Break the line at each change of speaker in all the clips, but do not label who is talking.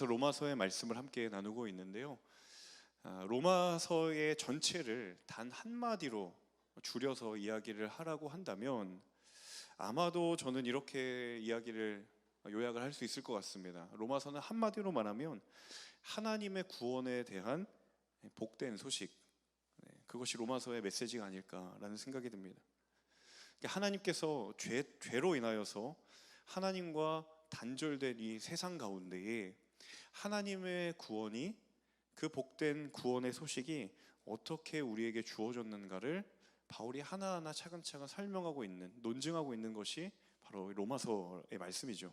계속해서 로마서의 말씀을 함께 나누고 있는데요. 로마서의 전체를 단 한마디로 줄여서 이야기를 하라고 한다면 아마도 저는 이렇게 이야기를 요약을 할 수 있을 것 같습니다. 로마서는 한마디로 말하면 하나님의 구원에 대한 복된 소식, 그것이 로마서의 메시지가 아닐까라는 생각이 듭니다. 하나님께서 죄로 인하여서 하나님과 단절된 이 세상 가운데에 하나님의 구원이, 그 복된 구원의 소식이 어떻게 우리에게 주어졌는가를 바울이 하나하나 차근차근 설명하고 있는, 논증하고 있는 것이 바로 로마서의 말씀이죠.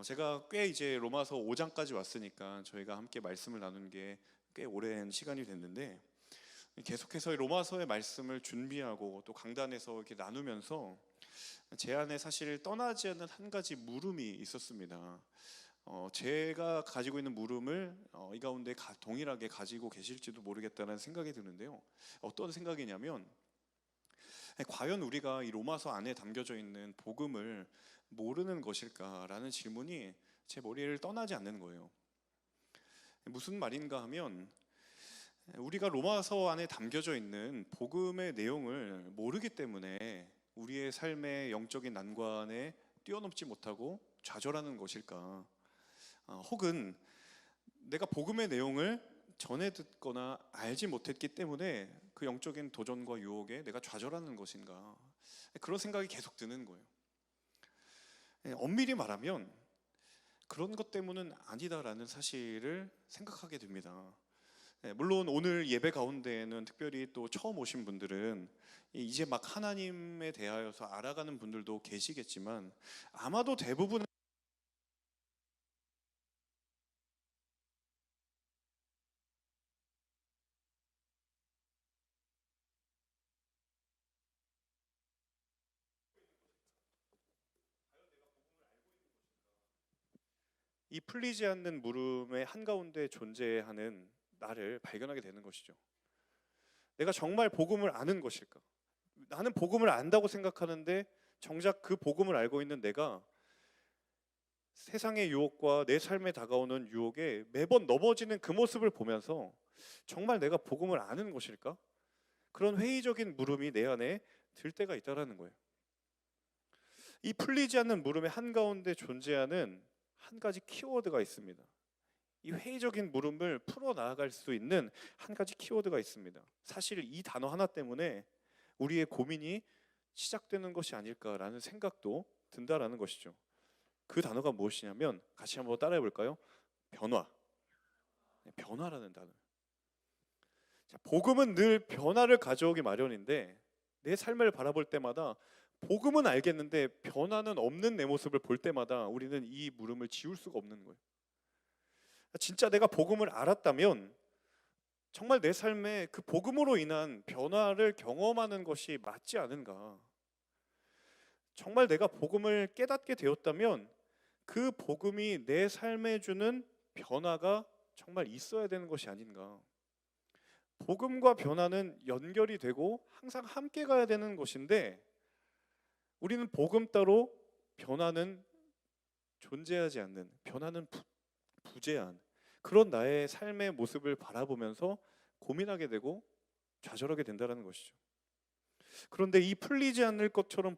제가 꽤 이제 로마서 5장까지 왔으니까 저희가 함께 말씀을 나눈 게 꽤 오랜 시간이 됐는데, 계속해서 로마서의 말씀을 준비하고 또 강단에서 이렇게 나누면서 제 안에 사실 떠나지 않는 한 가지 물음이 있었습니다. 제가 가지고 있는 물음을 이 가운데 동일하게 가지고 계실지도 모르겠다는 생각이 드는데요. 어떤 생각이냐면, 과연 우리가 이 로마서 안에 담겨져 있는 복음을 모르는 것일까라는 질문이 제 머리를 떠나지 않는 거예요. 무슨 말인가 하면, 우리가 로마서 안에 담겨져 있는 복음의 내용을 모르기 때문에 우리의 삶의 영적인 난관에 뛰어넘지 못하고 좌절하는 것일까? 혹은 내가 복음의 내용을 전해 듣거나 알지 못했기 때문에 그 영적인 도전과 유혹에 내가 좌절하는 것인가? 그런 생각이 계속 드는 거예요. 엄밀히 말하면 그런 것 때문은 아니다라는 사실을 생각하게 됩니다. 물론 오늘 예배 가운데에는 특별히 또 처음 오신 분들은 이제 막 하나님에 대하여서 알아가는 분들도 계시겠지만, 아마도 대부분은 이 풀리지 않는 물음의 한가운데 존재하는 나를 발견하게 되는 것이죠. 내가 정말 복음을 아는 것일까? 나는 복음을 안다고 생각하는데 정작 그 복음을 알고 있는 내가 세상의 유혹과 내 삶에 다가오는 유혹에 매번 넘어지는 그 모습을 보면서 정말 내가 복음을 아는 것일까? 그런 회의적인 물음이 내 안에 들 때가 있다라는 거예요. 이 풀리지 않는 물음의 한가운데 존재하는 한 가지 키워드가 있습니다. 이 회의적인 물음을 풀어나갈 수 있는 한 가지 키워드가 있습니다. 사실 이 단어 하나 때문에 우리의 고민이 시작되는 것이 아닐까라는 생각도 든다라는 것이죠. 그 단어가 무엇이냐면, 같이 한번 따라해 볼까요? 변화. 변화라는 단어. 복음은 늘 변화를 가져오기 마련인데, 내 삶을 바라볼 때마다 복음은 알겠는데 변화는 없는 내 모습을 볼 때마다 우리는 이 물음을 지울 수가 없는 거예요. 진짜 내가 복음을 알았다면 정말 내 삶에 그 복음으로 인한 변화를 경험하는 것이 맞지 않은가? 정말 내가 복음을 깨닫게 되었다면 그 복음이 내 삶에 주는 변화가 정말 있어야 되는 것이 아닌가? 복음과 변화는 연결이 되고 항상 함께 가야 되는 것인데, 우리는 복음 따로 변화는 존재하지 않는, 변화는 부재한 그런 나의 삶의 모습을 바라보면서 고민하게 되고 좌절하게 된다는 것이죠. 그런데 이 풀리지 않을 것처럼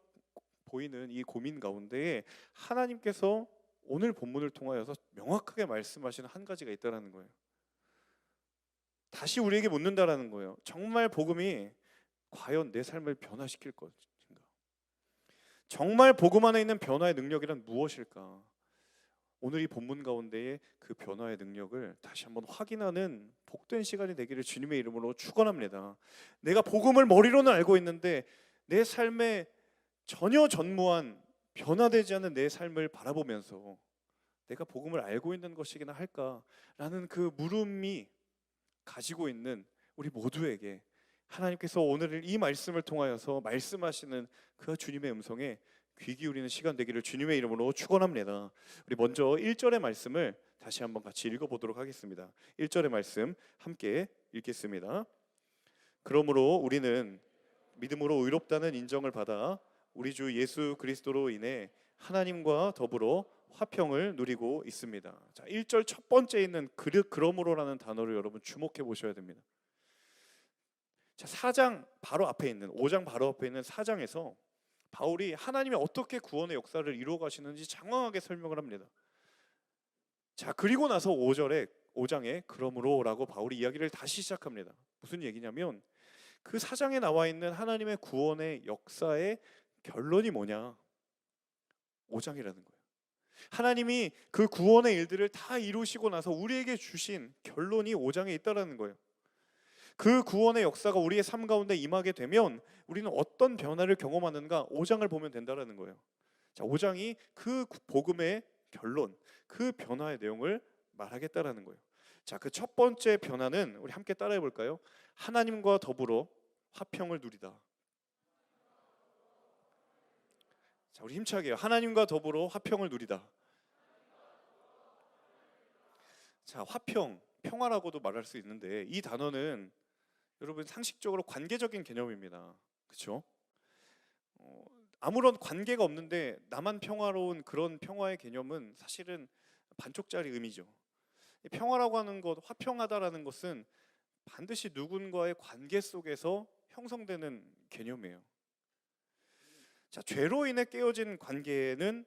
보이는 이 고민 가운데에 하나님께서 오늘 본문을 통하여서 명확하게 말씀하시는 한 가지가 있다는 거예요. 다시 우리에게 묻는다라는 거예요. 정말 복음이 과연 내 삶을 변화시킬 것인가? 정말 복음 안에 있는 변화의 능력이란 무엇일까? 오늘 이 본문 가운데에 그 변화의 능력을 다시 한번 확인하는 복된 시간이 되기를 주님의 이름으로 축원합니다. 내가 복음을 머리로는 알고 있는데 내 삶에 전혀 전무한 변화되지 않은 내 삶을 바라보면서 내가 복음을 알고 있는 것이기나 할까라는 그 물음이 가지고 있는 우리 모두에게 하나님께서 오늘 이 말씀을 통하여서 말씀하시는 그 주님의 음성에 귀 기울이는 시간 되기를 주님의 이름으로 축원합니다. 우리 먼저 1절의 말씀을 다시 한번 같이 읽어보도록 하겠습니다. 1절의 말씀 함께 읽겠습니다. 그러므로 우리는 믿음으로 의롭다는 인정을 받아 우리 주 예수 그리스도로 인해 하나님과 더불어
화평을 누리고 있습니다. 자, 1절 첫 번째 있는 그러므로라는 단어를 여러분 주목해 보셔야 됩니다. 자, 4장 바로 앞에 있는 5장 바로 앞에 있는 4장에서 바울이 하나님이 어떻게 구원의 역사를 이루어 가시는지 장황하게 설명을 합니다. 자, 그리고 나서 5장에 그러므로라고 바울이 이야기를 다시 시작합니다. 무슨 얘기냐면 그 4장에 나와 있는 하나님의 구원의 역사의 결론이 뭐냐? 5장이라는 거예요. 하나님이 그 구원의 일들을 다 이루시고 나서 우리에게 주신 결론이 5장에 있다라는 거예요. 그 구원의 역사가 우리의 삶 가운데 임하게 되면 우리는 어떤 변화를 경험하는가 5장을 보면 된다라는 거예요. 자, 5장이 그 복음의 결론, 그 변화의 내용을 말하겠다라는 거예요. 자, 그 첫 번째 변화는 우리 함께 따라해 볼까요? 하나님과 더불어 화평을 누리다. 자, 우리 힘차게 해요. 하나님과 더불어 화평을 누리다. 자, 화평, 평화라고도 말할 수 있는데 이 단어는 여러분 상식적으로 관계적인 개념입니다. 그렇죠? 아무런 관계가 없는데 나만 평화로운 그런 평화의 개념은 사실은 반쪽짜리 의미죠. 평화라고 하는 것, 화평하다라는 것은 반드시 누군가의 관계 속에서 형성되는 개념이에요. 자, 죄로 인해 깨어진 관계는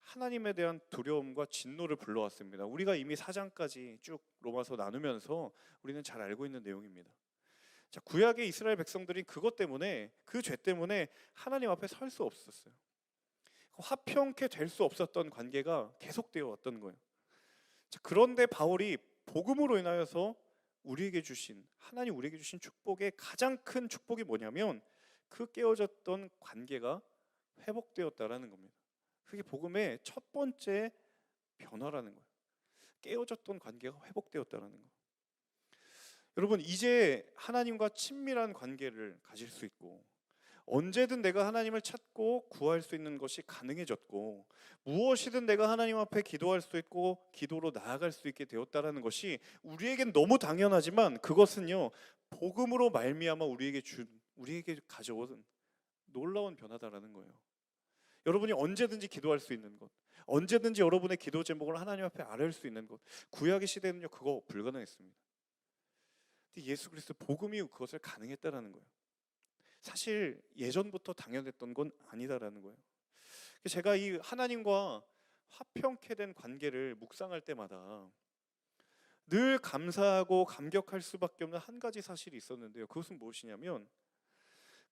하나님에 대한 두려움과 진노를 불러왔습니다. 우리가 이미 4장까지 쭉 로마서 나누면서 우리는 잘 알고 있는 내용입니다. 자, 구약의 이스라엘 백성들이 그것 때문에 그 죄 때문에 하나님 앞에 설 수 없었어요. 화평케 될 수 없었던 관계가 계속되어 왔던 거예요. 자, 그런데 바울이 복음으로 인하여서 하나님 우리에게 주신 축복의 가장 큰 축복이 뭐냐면 그 깨어졌던 관계가 회복되었다라는 겁니다. 그게 복음의 첫 번째 변화라는 거예요. 깨어졌던 관계가 회복되었다라는 거예요. 여러분, 이제 하나님과 친밀한 관계를 가질 수 있고 언제든 내가 하나님을 찾고 구할 수 있는 것이 가능해졌고 무엇이든 내가 하나님 앞에 기도할 수 있고 기도로 나아갈 수 있게 되었다라는 것이 우리에겐 너무 당연하지만 그것은요 복음으로 말미암아 우리에게 가져온 놀라운 변화다라는 거예요. 여러분이 언제든지 기도할 수 있는 것, 언제든지 여러분의 기도 제목을 하나님 앞에 아뢰을 수 있는 것, 구약의 시대는요 그거 불가능했습니다. 근데 예수 그리스도 복음이 그것을 가능했다라는 거예요. 사실 예전부터 당연했던 건 아니다라는 거예요. 제가 이 하나님과 화평케 된 관계를 묵상할 때마다 늘 감사하고 감격할 수밖에 없는 한 가지 사실이 있었는데요. 그것은 무엇이냐면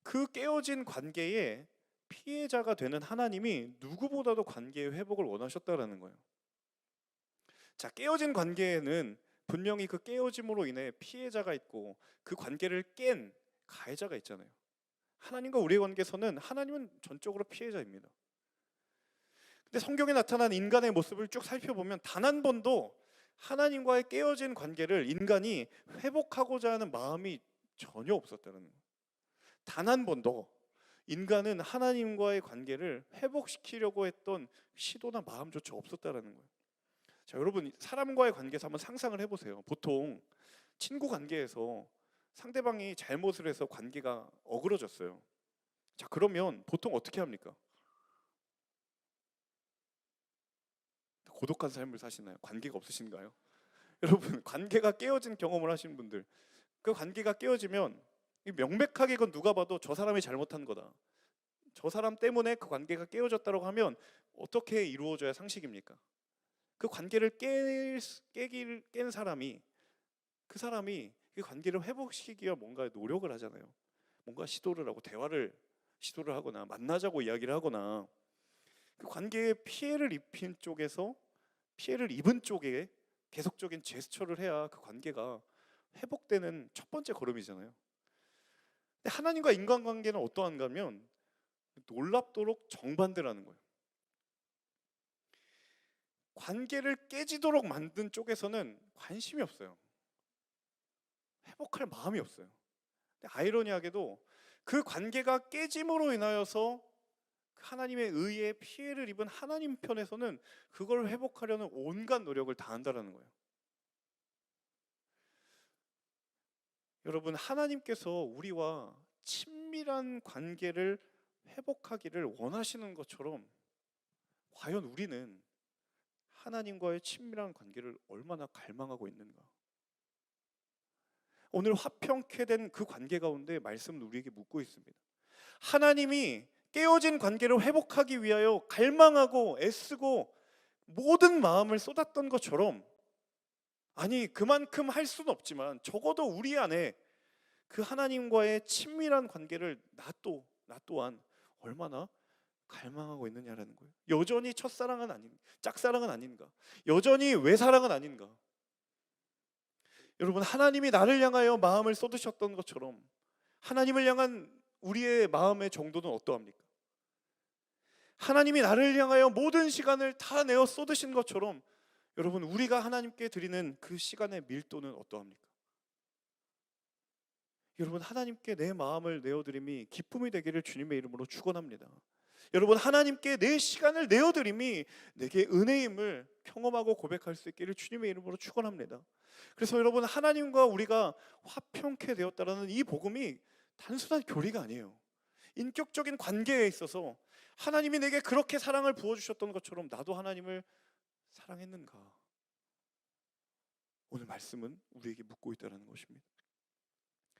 그 깨어진 관계에 피해자가 되는 하나님이 누구보다도 관계의 회복을 원하셨다라는 거예요. 자, 깨어진 관계에는 분명히 그 깨어짐으로 인해 피해자가 있고 그 관계를 깬 가해자가 있잖아요. 하나님과 우리의 관계에서는 하나님은 전적으로 피해자입니다. 근데 성경에 나타난 인간의 모습을 쭉 살펴보면 단 한 번도 하나님과의 깨어진 관계를 인간이 회복하고자 하는 마음이 전혀 없었다는 거예요. 단 한 번도 인간은 하나님과의 관계를 회복시키려고 했던 시도나 마음조차 없었다는 거예요. 자, 여러분 사람과의 관계에서 한번 상상을 해보세요. 보통 친구 관계에서 상대방이 잘못을 해서 관계가 어그러졌어요. 자, 그러면 보통 어떻게 합니까? 고독한 삶을 사시나요? 관계가 없으신가요? 여러분 관계가 깨어진 경험을 하시는 분들, 그 관계가 깨어지면 명백하게 이건 누가 봐도 저 사람이 잘못한 거다, 저 사람 때문에 그 관계가 깨어졌다고 하면 어떻게 이루어져야 상식입니까? 그 관계를 깬 사람이 그 관계를 회복시키기 위해 뭔가 노력을 하잖아요. 뭔가 시도를 하고 시도를 하거나 만나자고 이야기를 하거나 그 관계에 피해를 입은 쪽에 계속적인 제스처를 해야 그 관계가 회복되는 첫 번째 걸음이잖아요. 근데 하나님과 인간관계는 어떠한가 하면 놀랍도록 정반대라는 거예요. 관계를 깨지도록 만든 쪽에서는 관심이 없어요. 회복할 마음이 없어요. 근데 아이러니하게도 그 관계가 깨짐으로 인하여서 하나님의 의에 피해를 입은 하나님 편에서는 그걸 회복하려는 온갖 노력을 다한다는 거예요. 여러분, 하나님께서 우리와 친밀한 관계를 회복하기를 원하시는 것처럼 과연 우리는 하나님과의 친밀한 관계를 얼마나 갈망하고 있는가? 오늘 화평케 된 그 관계 가운데 말씀은 우리에게 묻고 있습니다. 하나님이 깨어진 관계를 회복하기 위하여 갈망하고 애쓰고 모든 마음을 쏟았던 것처럼, 아니 그만큼 할 수는 없지만 적어도 우리 안에 그 하나님과의 친밀한 관계를 나 또한 얼마나 갈망하고 있느냐라는 거예요. 여전히 첫사랑은 아닌, 짝사랑은 아닌가? 여전히 외사랑은 아닌가? 여러분, 하나님이 나를 향하여 마음을 쏟으셨던 것처럼 하나님을 향한 우리의 마음의 정도는 어떠합니까? 하나님이 나를 향하여 모든 시간을 다 내어 쏟으신 것처럼 여러분, 우리가 하나님께 드리는 그 시간의 밀도는 어떠합니까? 여러분, 하나님께 내 마음을 내어드림이 기쁨이 되기를 주님의 이름으로 축원합니다. 여러분, 하나님께 내 시간을 내어드림이 내게 은혜임을 경험하고 고백할 수 있기를 주님의 이름으로 축원합니다. 그래서 여러분, 하나님과 우리가 화평케 되었다라는 이 복음이 단순한 교리가 아니에요. 인격적인 관계에 있어서 하나님이 내게 그렇게 사랑을 부어주셨던 것처럼 나도 하나님을 사랑했는가? 오늘 말씀은 우리에게 묻고 있다는 것입니다.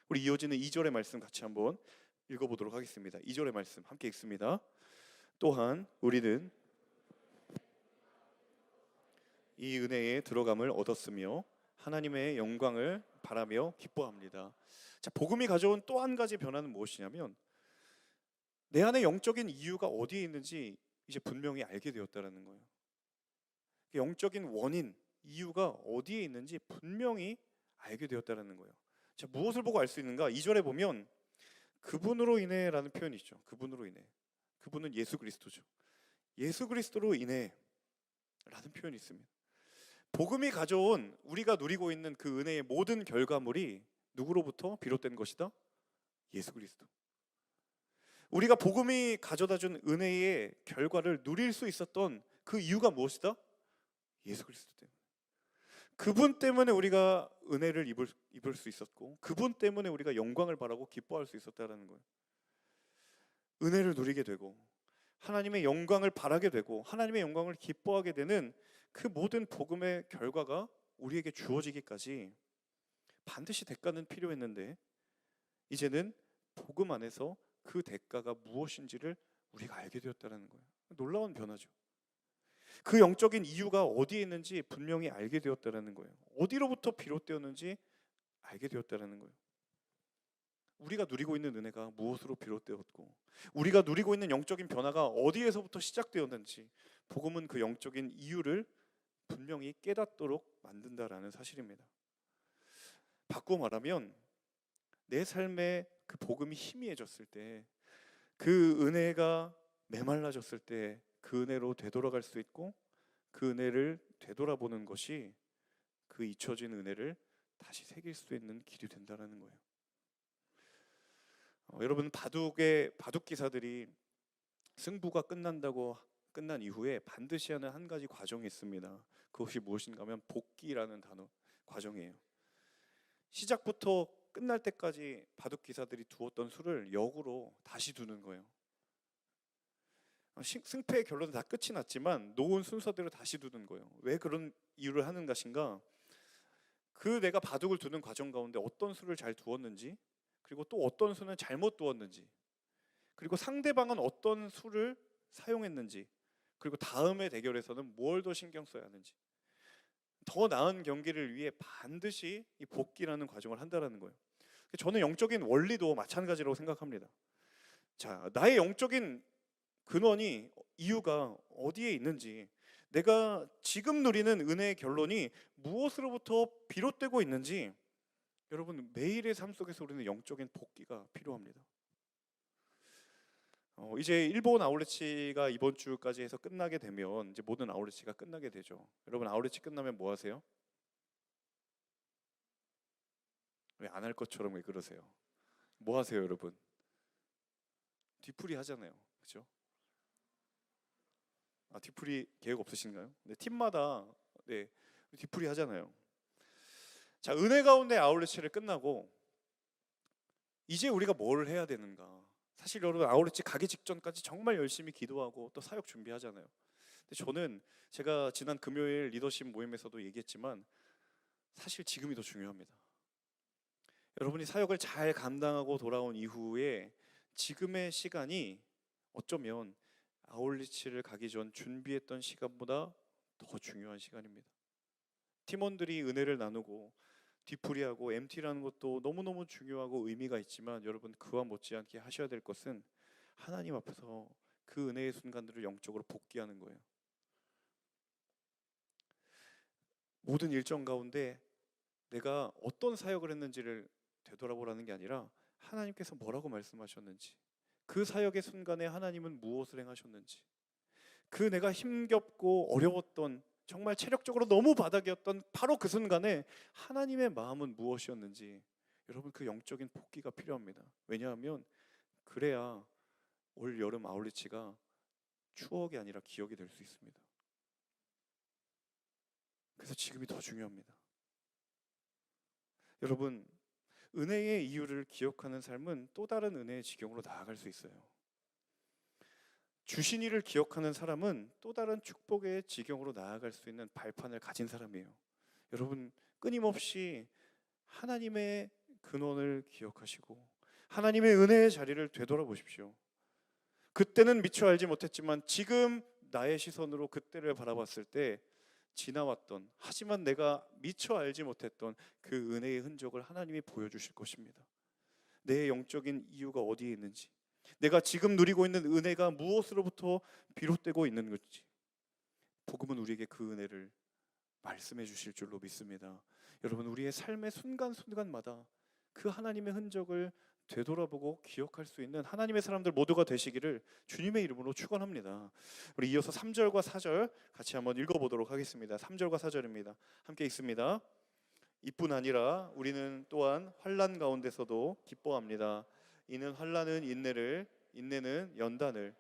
우리 이어지는 2절의 말씀 같이 한번 읽어보도록 하겠습니다. 2절의 말씀 함께 읽습니다. 또한 우리는 이 은혜에 들어감을 얻었으며 하나님의 영광을 바라며 기뻐합니다. 자, 복음이 가져온 또 한 가지 변화는 무엇이냐면 내 안에 영적인 이유가 어디에 있는지 이제 분명히 알게 되었다는 거예요. 영적인 원인, 이유가 어디에 있는지 분명히 알게 되었다는 거예요. 자, 무엇을 보고 알 수 있는가? 2절에 보면 그분으로 인해라는 표현이 있죠. 그분으로 인해. 그분은 예수 그리스도죠. 예수 그리스도로 인해 라는 표현이 있습니다. 복음이 가져온 우리가 누리고 있는 그 은혜의 모든 결과물이 누구로부터 비롯된 것이다? 예수 그리스도. 우리가 복음이 가져다준 은혜의 결과를 누릴 수 있었던 그 이유가 무엇이다? 예수 그리스도 때문에. 그분 때문에 우리가 은혜를 입을 수 있었고, 그분 때문에 우리가 영광을 바라고 기뻐할 수 있었다는 거예요. 은혜를 누리게 되고 하나님의 영광을 바라게 되고 하나님의 영광을 기뻐하게 되는 그 모든 복음의 결과가 우리에게 주어지기까지 반드시 대가는 필요했는데, 이제는 복음 안에서 그 대가가 무엇인지를 우리가 알게 되었다는 거예요. 놀라운 변화죠. 그 영적인 이유가 어디에 있는지 분명히 알게 되었다는 거예요. 어디로부터 비롯되었는지 알게 되었다는 거예요. 우리가 누리고 있는 은혜가 무엇으로 비롯되었고 우리가 누리고 있는 영적인 변화가 어디에서부터 시작되었는지 복음은 그 영적인 이유를 분명히 깨닫도록 만든다라는 사실입니다. 바꾸어 말하면 내 삶에 그 복음이 희미해졌을 때, 그 은혜가 메말라졌을 때 그 은혜로 되돌아갈 수 있고 그 은혜를 되돌아보는 것이 그 잊혀진 은혜를 다시 새길 수 있는 길이 된다는 거예요. 여러분, 바둑 기사들이 승부가 끝난 이후에 반드시 하는 한 가지 과정이 있습니다. 그것이 무엇인가 하면 복기라는 단어 과정이에요. 시작부터 끝날 때까지 바둑 기사들이 두었던 수를 역으로 다시 두는 거예요. 승패의 결론은 다 끝이 났지만 놓은 순서대로 다시 두는 거예요. 왜 그런 이유를 하는 것인가? 그 내가 바둑을 두는 과정 가운데 어떤 수를 잘 두었는지, 그리고 또 어떤 수는 잘못 두었는지, 그리고 상대방은 어떤 수를 사용했는지, 그리고 다음의 대결에서는 뭘 더 신경 써야 하는지, 더 나은 경기를 위해 반드시 이 복기라는 과정을 한다는 거예요. 저는 영적인 원리도 마찬가지라고 생각합니다. 자, 나의 영적인 근원이, 이유가 어디에 있는지, 내가 지금 누리는 은혜의 결론이 무엇으로부터 비롯되고 있는지, 여러분, 매일의 삶 속에서 우리는 영적인 복기가 필요합니다. 이제 일본 아울렛치가 이번 주까지 해서 끝나게 되면 이제 모든 아울렛치가 끝나게 되죠. 여러분, 아울렛치 끝나면 뭐 하세요? 왜 안 할 것처럼 왜 그러세요? 뭐 하세요, 여러분? 뒤풀이 하잖아요, 그렇죠? 뒤풀이 계획 없으신가요? 네, 팀마다 뒤풀이 하잖아요. 자, 은혜 가운데 아울렛치를 끝나고 이제 우리가 뭘 해야 되는가? 사실 여러분, 아울렛치 가기 직전까지 정말 열심히 기도하고 또 사역 준비하잖아요. 근데 저는 제가 지난 금요일 리더십 모임에서도 얘기했지만 사실 지금이 더 중요합니다. 여러분이 사역을 잘 감당하고 돌아온 이후에 지금의 시간이 어쩌면 아울리치를 가기 전 준비했던 시간보다 더 중요한 시간입니다. 팀원들이 은혜를 나누고 뒤풀이하고 MT라는 것도 너무너무 중요하고 의미가 있지만 여러분 그와 못지않게 하셔야 될 것은 하나님 앞에서 그 은혜의 순간들을 영적으로 복귀하는 거예요. 모든 일정 가운데 내가 어떤 사역을 했는지를 되돌아보라는 게 아니라 하나님께서 뭐라고 말씀하셨는지, 그 사역의 순간에 하나님은 무엇을 행하셨는지, 그 내가 힘겹고 어려웠던 정말 체력적으로 너무 바닥이었던 바로 그 순간에 하나님의 마음은 무엇이었는지 여러분 그 영적인 복귀가 필요합니다. 왜냐하면 그래야 올 여름 아울리치가 추억이 아니라 기억이 될 수 있습니다. 그래서 지금이 더 중요합니다. 여러분 은혜의 이유를 기억하는 삶은 또 다른 은혜의 지경으로 나아갈 수 있어요. 주신 이를 기억하는 사람은 또 다른 축복의 지경으로 나아갈 수 있는 발판을 가진 사람이에요. 여러분 끊임없이 하나님의 근원을 기억하시고 하나님의 은혜의 자리를 되돌아보십시오. 그때는 미처 알지 못했지만 지금 나의 시선으로 그때를 바라봤을 때 지나왔던, 하지만 내가 미처 알지 못했던 그 은혜의 흔적을 하나님이 보여주실 것입니다. 내 영적인 이유가 어디에 있는지, 내가 지금 누리고 있는 은혜가 무엇으로부터 비롯되고 있는 건지 복음은 우리에게 그 은혜를 말씀해 주실 줄로 믿습니다. 여러분 우리의 삶의 순간순간마다 그 하나님의 흔적을 되돌아보고 기억할 수 있는 하나님의 사람들 모두가 되시기를 주님의 이름으로 축원합니다. 우리 이어서 3절과 4절 같이 한번 읽어보도록 하겠습니다. 3절과 4절입니다. 함께 읽습니다. 이뿐 아니라 우리는 또한 환난 가운데서도 기뻐합니다. 이는 환난은 인내를, 인내는 연단을.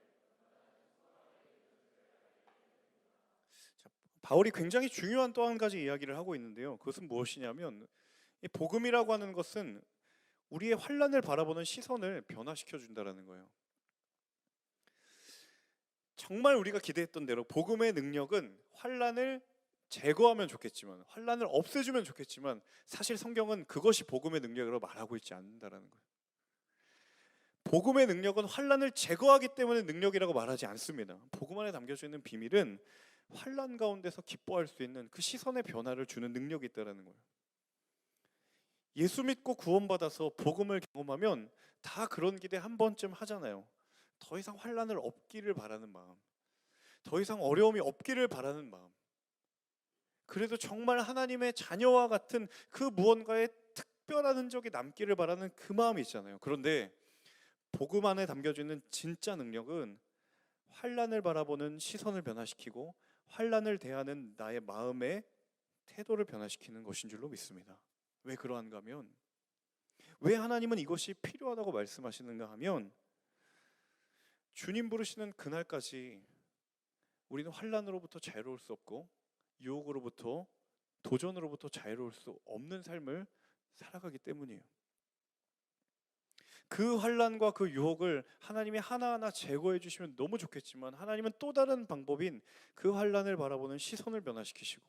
자, 바울이 굉장히 중요한 또 한 가지 이야기를 하고 있는데요. 그것은 무엇이냐면 이 복음이라고 하는 것은 우리의 환난을 바라보는 시선을 변화시켜 준다라는 거예요. 정말 우리가 기대했던 대로 복음의 능력은 환난을 제거하면 좋겠지만, 환난을 없애주면 좋겠지만 사실 성경은 그것이 복음의 능력으로 말하고 있지 않는다라는 거예요. 복음의 능력은 환난을 제거하기 때문에 능력이라고 말하지 않습니다. 복음 안에 담겨져 있는 비밀은 환난 가운데서 기뻐할 수 있는 그 시선의 변화를 주는 능력이 있다라는 거예요. 예수 믿고 구원받아서 복음을 경험하면 다 그런 기대 한 번쯤 하잖아요. 더 이상 환난을 없기를 바라는 마음, 더 이상 어려움이 없기를 바라는 마음, 그래도 정말 하나님의 자녀와 같은 그 무언가의 특별한 흔적이 남기를 바라는 그 마음이 있잖아요. 그런데 복음 안에 담겨져 있는 진짜 능력은 환난을 바라보는 시선을 변화시키고 환난을 대하는 나의 마음의 태도를 변화시키는 것인 줄로 믿습니다. 왜 그러한가 하면, 왜 하나님은 이것이 필요하다고 말씀하시는가 하면, 주님 부르시는 그날까지 우리는 환난으로부터 자유로울 수 없고 유혹으로부터, 도전으로부터 자유로울 수 없는 삶을 살아가기 때문이에요. 그 환난과 그 유혹을 하나님이 하나하나 제거해 주시면 너무 좋겠지만 하나님은 또 다른 방법인 그 환난을 바라보는 시선을 변화시키시고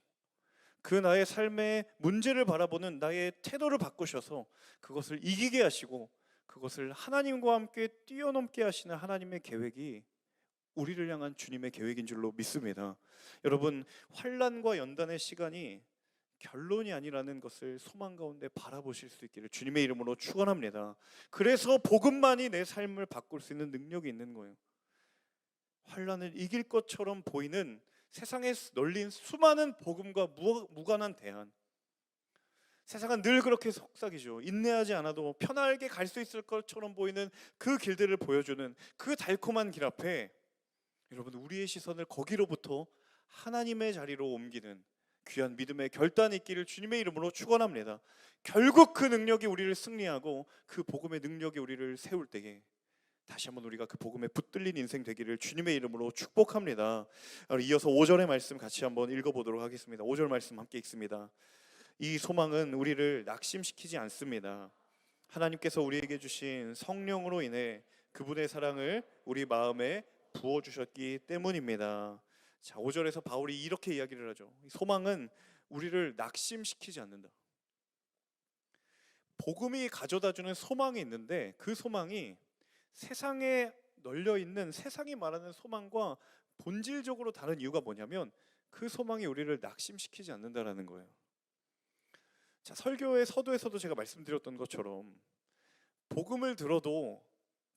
그 나의 삶의 문제를 바라보는 나의 태도를 바꾸셔서 그것을 이기게 하시고 그것을 하나님과 함께 뛰어넘게 하시는 하나님의 계획이 우리를 향한 주님의 계획인 줄로 믿습니다. 여러분 환난과 연단의 시간이 결론이 아니라는 것을 소망 가운데 바라보실 수 있기를 주님의 이름으로 축원합니다. 그래서 복음만이 내 삶을 바꿀 수 있는 능력이 있는 거예요. 환난을 이길 것처럼 보이는 세상에 널린 수많은 복음과 무관한 대안, 세상은 늘 그렇게 속삭이죠. 인내하지 않아도 편하게 갈 수 있을 것처럼 보이는 그 길들을 보여주는 그 달콤한 길 앞에 여러분 우리의 시선을 거기로부터 하나님의 자리로 옮기는 귀한 믿음의 결단이 있기를 주님의 이름으로 축원합니다. 결국 그 능력이 우리를 승리하고 그 복음의 능력이 우리를 세울 때에 다시 한번 우리가 그 복음에 붙들린 인생 되기를 주님의 이름으로 축복합니다. 이어서 5절의 말씀 같이 한번 읽어보도록 하겠습니다. 5절 말씀 함께 읽습니다. 이 소망은 우리를 낙심시키지 않습니다. 하나님께서 우리에게 주신 성령으로 인해 그분의 사랑을 우리 마음에 부어주셨기 때문입니다. 자, 5절에서 바울이 이렇게 이야기를 하죠. 소망은 우리를 낙심시키지 않는다. 복음이 가져다주는 소망이 있는데 그 소망이 세상에 널려 있는 세상이 말하는 소망과 본질적으로 다른 이유가 뭐냐면 그 소망이 우리를 낙심시키지 않는다라는 거예요. 자, 설교의 서두에서도 제가 말씀드렸던 것처럼 복음을 들어도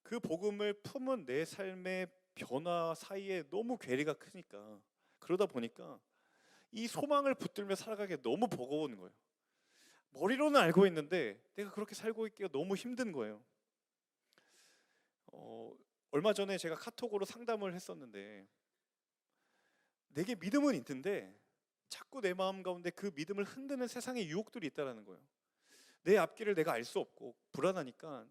그 복음을 품은 내 삶의 변화 사이에 너무 괴리가 크니까, 그러다 보니까 이 소망을 붙들며 살아가기 너무 버거운 거예요. 머리로는 알고 있는데 내가 그렇게 살고 있기가 너무 힘든 거예요. 얼마 전에 제가 카톡으로 상담을 했었는데, 내게 믿음은 있는데 자꾸 내 마음 가운데 그 믿음을 흔드는 세상의 유혹들이 있다는 거예요. 내 앞길을 내가 알 수 없고 불안하니까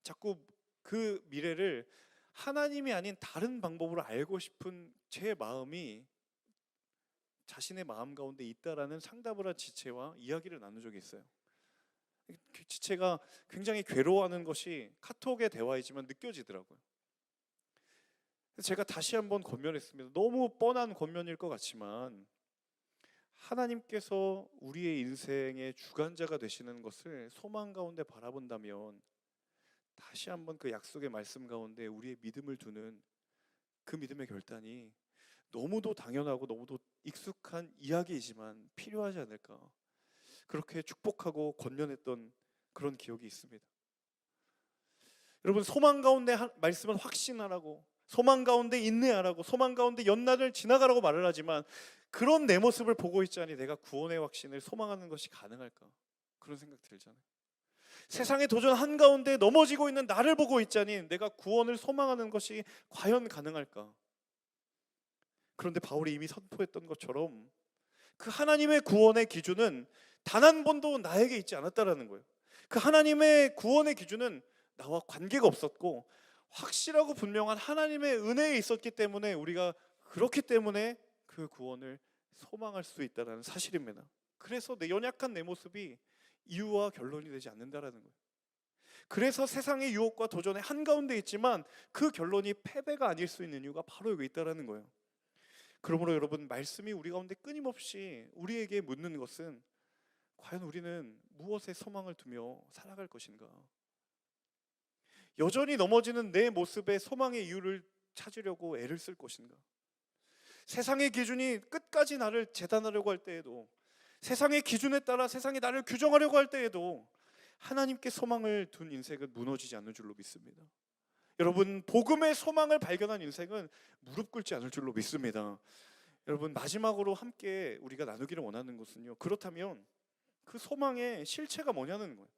자꾸 그 미래를 하나님이 아닌 다른 방법으로 알고 싶은 제 마음이 자신의 마음 가운데 있다라는 상담을 한 지체와 이야기를 나눈 적이 있어요. 그 지체가 굉장히 괴로워하는 것이 카톡의 대화이지만 느껴지더라고요. 그래서 제가 다시 한번 권면했습니다. 너무 뻔한 권면일 것 같지만 하나님께서 우리의 인생의 주관자가 되시는 것을 소망 가운데 바라본다면 다시 한번 그 약속의 말씀 가운데 우리의 믿음을 두는 그 믿음의 결단이 너무도 당연하고 너무도 익숙한 이야기이지만 필요하지 않을까, 그렇게 축복하고 권면했던 그런 기억이 있습니다. 여러분, 소망 가운데 말씀은 확신하라고, 소망 가운데 인내하라고, 소망 가운데 연단을 지나가라고 말을 하지만 그런 내 모습을 보고 있자니 내가 구원의 확신을 소망하는 것이 가능할까, 그런 생각 들잖아요. 세상의 도전 한가운데 넘어지고 있는 나를 보고 있자니 내가 구원을 소망하는 것이 과연 가능할까. 그런데 바울이 이미 선포했던 것처럼 그 하나님의 구원의 기준은 단 한 번도 나에게 있지 않았다라는 거예요. 그 하나님의 구원의 기준은 나와 관계가 없었고 확실하고 분명한 하나님의 은혜에 있었기 때문에 우리가 그렇기 때문에 그 구원을 소망할 수 있다는 사실입니다. 그래서 내 연약한 내 모습이 이유와 결론이 되지 않는다라는 거예요. 그래서 세상의 유혹과 도전의 한가운데 있지만 그 결론이 패배가 아닐 수 있는 이유가 바로 여기 있다라는 거예요. 그러므로 여러분, 말씀이 우리 가운데 끊임없이 우리에게 묻는 것은 과연 우리는 무엇에 소망을 두며 살아갈 것인가? 여전히 넘어지는 내 모습의 소망의 이유를 찾으려고 애를 쓸 것인가? 세상의 기준이 끝까지 나를 재단하려고 할 때에도, 세상의 기준에 따라 세상이 나를 규정하려고 할 때에도 하나님께 소망을 둔 인생은 무너지지 않는 줄로 믿습니다. 여러분, 복음의 소망을 발견한 인생은 무릎 꿇지 않을 줄로 믿습니다. 여러분, 마지막으로 함께 우리가 나누기를 원하는 것은요, 그렇다면 그 소망의 실체가 뭐냐는 거예요.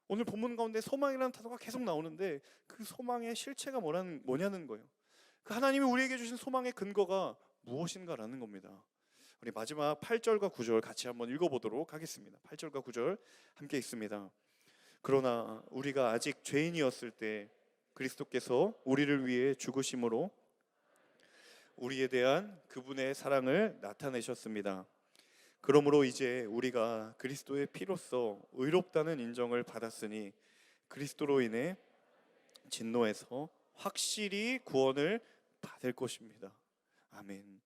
오늘 본문 가운데 소망이라는 단어가 계속 나오는데 그 소망의 실체가 뭐냐는 거예요. 그 하나님이 우리에게 주신 소망의 근거가 무엇인가라는 겁니다. 우리 마지막 8절과 9절 같이 한번 읽어보도록 하겠습니다. 8절과 9절 함께 읽습니다. 그러나 우리가 아직 죄인이었을 때 그리스도께서 우리를 위해 죽으심으로 우리에 대한 그분의 사랑을 나타내셨습니다. 그러므로 이제 우리가 그리스도의 피로써 의롭다는 인정을 받았으니 그리스도로 인해 진노에서 확실히 구원을 받을 것입니다. 아멘.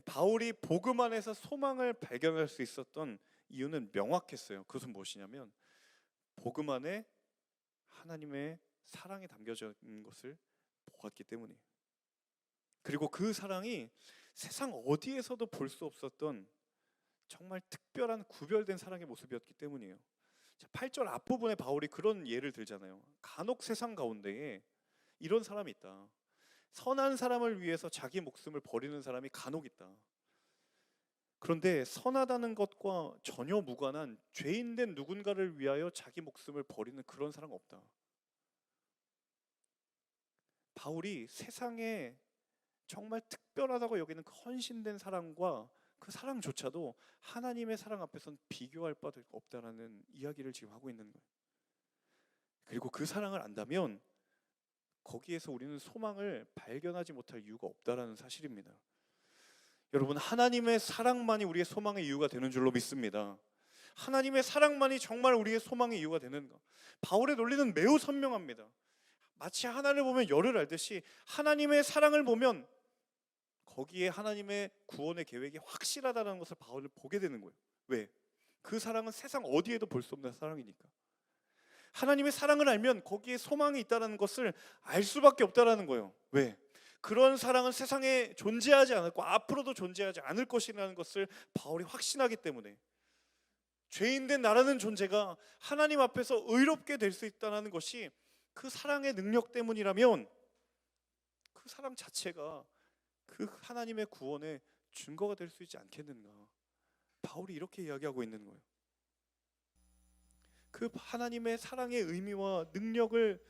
바울이 복음 안에서 소망을 발견할 수 있었던 이유는 명확했어요. 그것은 무엇이냐면 복음 안에 하나님의 사랑이 담겨져 있는 것을 보았기 때문이에요. 그리고 그 사랑이 세상 어디에서도 볼 수 없었던 정말 특별한 구별된 사랑의 모습이었기 때문이에요. 8절 앞부분에 바울이 그런 예를 들잖아요. 간혹 세상 가운데에 이런 사람이 있다. 선한 사람을 위해서 자기 목숨을 버리는 사람이 간혹 있다. 그런데 선하다는 것과 전혀 무관한 죄인된 누군가를 위하여 자기 목숨을 버리는 그런 사람은 없다. 바울이 세상에 정말 특별하다고 여기는 그 헌신된 사랑과 그 사랑조차도 하나님의 사랑 앞에서는 비교할 바도 없다라는 이야기를 지금 하고 있는 거예요. 그리고 그 사랑을 안다면 거기에서 우리는 소망을 발견하지 못할 이유가 없다라는 사실입니다. 여러분, 하나님의 사랑만이 우리의 소망의 이유가 되는 줄로 믿습니다. 하나님의 사랑만이 정말 우리의 소망의 이유가 되는 것. 바울의 논리는 매우 선명합니다. 마치 하나를 보면 열을 알듯이 하나님의 사랑을 보면 거기에 하나님의 구원의 계획이 확실하다는 것을 바울은 보게 되는 거예요. 왜? 그 사랑은 세상 어디에도 볼 수 없는 사랑이니까. 하나님의 사랑을 알면 거기에 소망이 있다는 것을 알 수밖에 없다는 거예요. 왜? 그런 사랑은 세상에 존재하지 않았고 앞으로도 존재하지 않을 것이라는 것을 바울이 확신하기 때문에, 죄인된 나라는 존재가 하나님 앞에서 의롭게 될 수 있다는 것이 그 사랑의 능력 때문이라면 그 사랑 자체가 그 하나님의 구원의 증거가 될 수 있지 않겠는가. 바울이 이렇게 이야기하고 있는 거예요. 그 하나님의 사랑의 의미와 능력을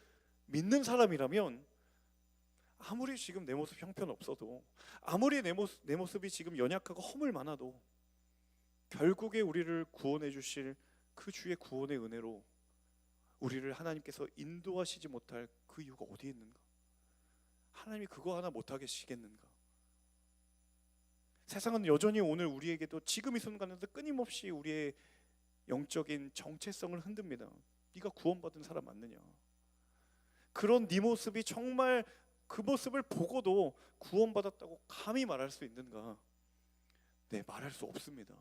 믿는 사람이라면 아무리 지금 내 모습 형편없어도, 아무리 내 모습이 지금 연약하고 허물 많아도 결국에 우리를 구원해 주실 그 주의 구원의 은혜로 우리를 하나님께서 인도하시지 못할 그 이유가 어디에 있는가? 하나님이 그거 하나 못하게 하시겠는가? 세상은 여전히 오늘 우리에게도 지금 이 순간에도 끊임없이 우리의 영적인 정체성을 흔듭니다. 네가 구원받은 사람 맞느냐? 그런 네 모습이 정말 그 모습을 보고도 구원받았다고 감히 말할 수 있는가? 네, 말할 수 없습니다.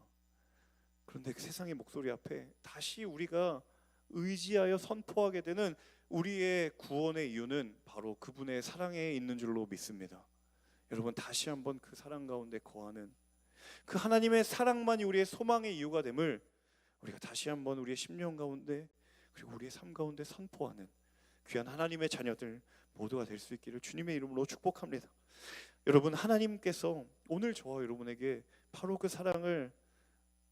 그런데 그 세상의 목소리 앞에 다시 우리가 의지하여 선포하게 되는 우리의 구원의 이유는 바로 그분의 사랑에 있는 줄로 믿습니다. 여러분, 다시 한번 그 사랑 가운데 거하는 그 하나님의 사랑만이 우리의 소망의 이유가 됨을 우리가 다시 한번 우리의 심령 가운데 그리고 우리의 삶 가운데 선포하는 귀한 하나님의 자녀들 모두가 될 수 있기를 주님의 이름으로 축복합니다. 여러분, 하나님께서 오늘 저와 여러분에게 바로 그 사랑을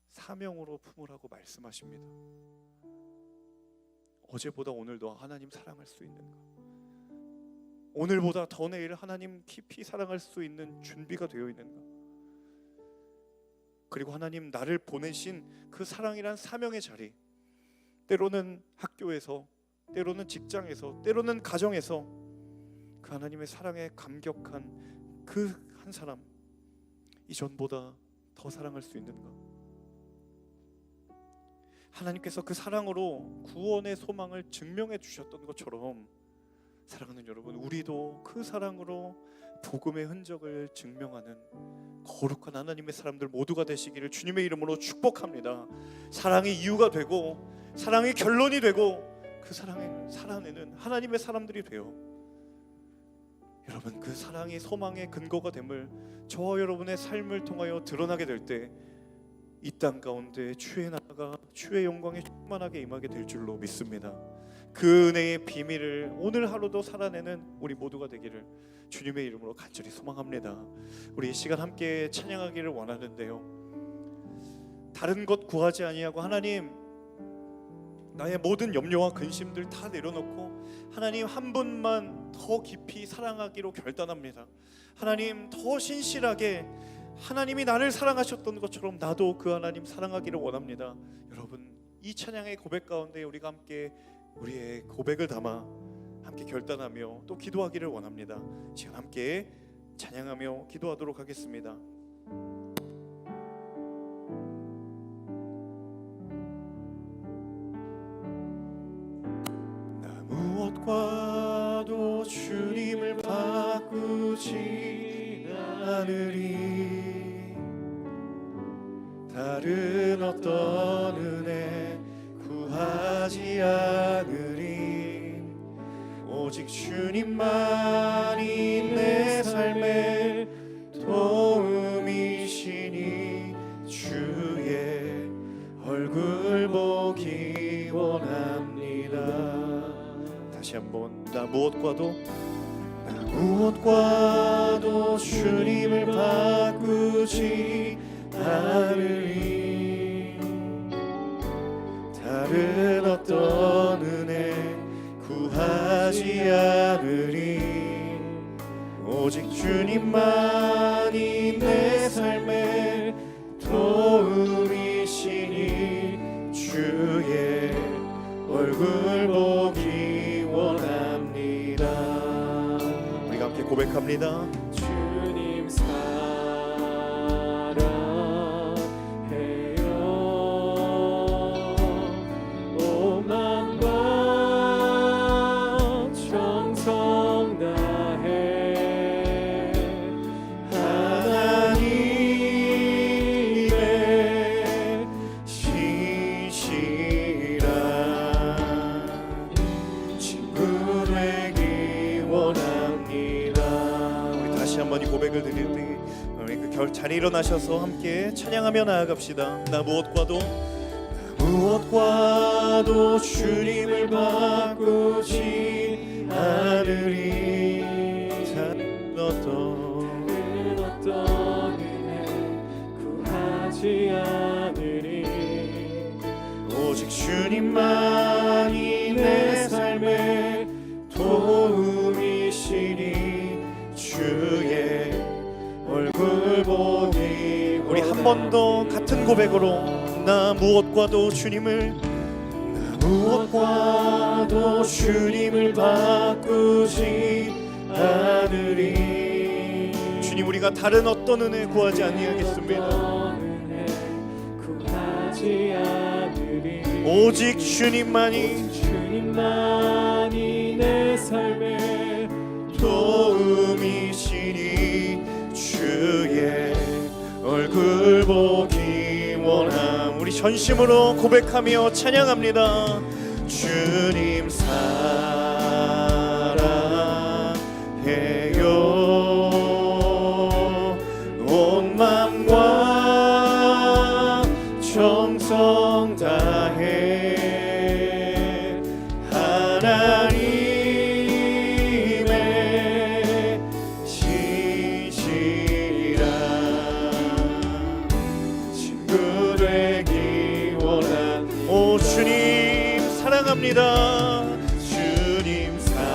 사명으로 품으라고 말씀하십니다. 어제보다 오늘 더 하나님 사랑할 수 있는가? 오늘보다 더 내일 하나님 깊이 사랑할 수 있는 준비가 되어 있는가? 그리고 하나님 나를 보내신 그 사랑이란 사명의 자리, 때로는 학교에서, 때로는 직장에서, 때로는 가정에서 그 하나님의 사랑에 감격한 그 한 사람, 이전보다 더 사랑할 수 있는가? 하나님께서 그 사랑으로 구원의 소망을 증명해 주셨던 것처럼 사랑하는 여러분, 우리도 그 사랑으로 복음의 흔적을 증명하는 거룩한 하나님의 사람들 모두가 되시기를 주님의 이름으로 축복합니다. 사랑의 이유가 되고 사랑의 결론이 되고 그 사랑을 살아내는 하나님의 사람들이 되어 여러분, 그 사랑이 소망의 근거가 됨을 저와 여러분의 삶을 통하여 드러나게 될 때 이 땅 가운데 주의 나라가 주의 영광이 충만하게 임하게 될 줄로 믿습니다. 그 은혜의 비밀을 오늘 하루도 살아내는 우리 모두가 되기를 주님의 이름으로 간절히 소망합니다. 우리 이 시간 함께 찬양하기를 원하는데요, 다른 것 구하지 아니하고 하나님, 나의 모든 염려와 근심들 다 내려놓고 하나님 한 분만 더 깊이 사랑하기로 결단합니다. 하나님, 더 신실하게 하나님이 나를 사랑하셨던 것처럼 나도 그 하나님 사랑하기를 원합니다. 여러분, 이 찬양의 고백 가운데 우리가 함께 우리의 고백을 담아 함께 결단하며 또 기도하기를 원합니다. 지금 함께 찬양하며 기도하도록 하겠습니다. 나 무엇과도 주님을 바꾸지 않으리. 다른 어떤 은혜 구하지 않으리. 오직 주님만이 내 삶의 도움이시니 주의 얼굴 보기 원합니다. 다시 한번, 나 무엇과도 주님을 바꾸지 않으리. 다른 어떤 은혜 구하지 않으리. 오직 주님만이 내 삶의 도움이시니 주의 얼굴 보기 원합니다. 우리가 함께 고백합니다. 주님 사랑해요. 자리에 일어나셔서 함께 찬양하며 나아갑시다. 나 무엇과도 주님을 바꾸지 않으리. 그 어떤 은혜 구하지 않으리. 오직 주님만이 내 삶의 도움이시니 주의 얼굴 보니. 우리 한 번 더 같은 고백으로 나 무엇과도 주님을 바꾸지 않으리. 주님, 우리가 다른 어떤 은혜 구하지 아니하겠습니다. 오직 주님만이 내 삶의 도움이시니 주의 얼굴 보기 원함. 우리 전심으로 고백하며 찬양합니다. 주님 사랑해요. 온 맘과 정성 다해 하나님의 시시라 친구 되기 원한. 오 주님 사랑합니다. 주님 사랑해요.